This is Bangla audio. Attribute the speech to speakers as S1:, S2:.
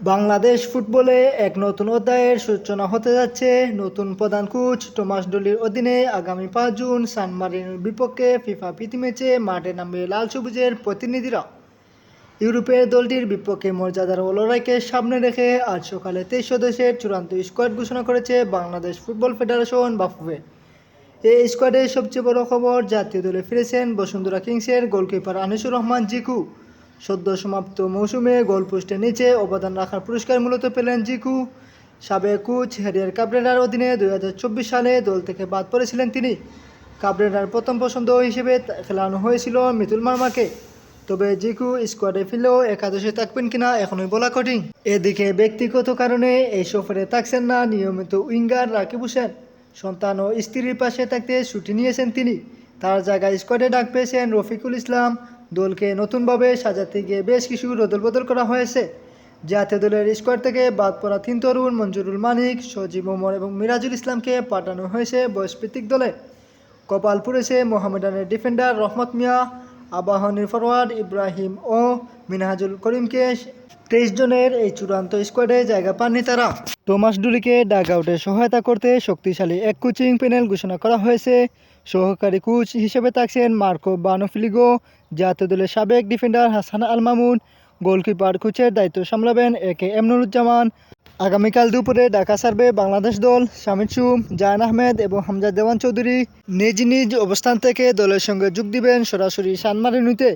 S1: বাংলাদেশ ফুটবলে এক নতুন অধ্যায়ের সূচনা হতে যাচ্ছে। নতুন প্রধান কোচ টমাস ডলির অধীনে আগামী ৫ জুন সান মারিনোর বিপক্ষে ফিফা প্রীতি ম্যাচে মাঠে নামবে লাল সবুজের প্রতিনিধিরা। ইউরোপের দলটির বিপক্ষে মর্যাদার লড়াইকে সামনে রেখে আজ সকালে ২৩ সদস্যের চূড়ান্ত স্কোয়াড ঘোষণা করেছে বাংলাদেশ ফুটবল ফেডারেশন বাফুফে। এই স্কোয়াডের সবচেয়ে বড় খবর, জাতীয় দলে ফিরেছেন বসুন্ধরা কিংসের গোলকিপার আনিসুর রহমান জিকু। সদ্য সমাপ্ত মৌসুমে গোলপোস্টের নিচে অবদান রাখার পুরস্কার মূলত পেলেন জিকু। সাবেক কোচ হেরিয়ার কাবরেরার অধীনে ২০২৪ সালে দল থেকে বাদ পড়েছিলেন তিনি। কাবরেরার প্রথম পছন্দ হিসেবে খেলানো হয়েছিল মিতুল মার্মাকে। তবে জিকু স্কোয়াডে ফিরলেও একাদশে থাকবেন কিনা এখনই বলা কঠিন। এদিকে ব্যক্তিগত কারণে এই সফরে থাকছেন না নিয়মিত উইঙ্গার রাকিব হোসেন। সন্তান ও স্ত্রীর পাশে থাকতে ছুটি নিয়েছেন তিনি। তার জায়গায় স্কোয়াডে ডাক পেয়েছেন রফিকুল ইসলাম। দলকে নতুনভাবে সাজাতে গিয়ে বেশ কিছু বদল করা হয়েছে। জাতীয় দলের স্কোয়াড থেকে বাদ পড়া ৩ তরুণ মঞ্জুরুল মানিক, সজীব ওমর এবং মিরাজুল ইসলামকে পাঠানো হয়েছে বয়সভিত্তিক দলে। কপাল পুড়েছে মোহামেডানের ডিফেন্ডার রহমত মিয়া, আবাহনীর ফরোয়ার্ড ইব্রাহিম ও মিনহাজুল করিমকে। ২৩ জনের এই চূড়ান্ত স্কোয়াডে জায়গা পাননি তারা। টমাস ডুলিকে ডাগ আউটে সহায়তা করতে শক্তিশালী এক কোচিং প্যানেল ঘোষণা করা হয়েছে। সহকারী কোচ হিসেবে থাকছেন মার্কো বানোফিলিগো। জাতীয় দলের সাবেক ডিফেন্ডার হাসান আল মামুন গোলকিপার কোচের দায়িত্ব সামলাবেন একে এম নুরুজ্জামান। আগামীকাল দুপুরে ঢাকা ছাড়বে বাংলাদেশ দল। শামিদ সুম, জায়ান আহমেদ এবং হামজা দেওয়ান চৌধুরী নিজ নিজ অবস্থান থেকে দলের সঙ্গে যোগ দিবেন সরাসরি সান মারিনোতে।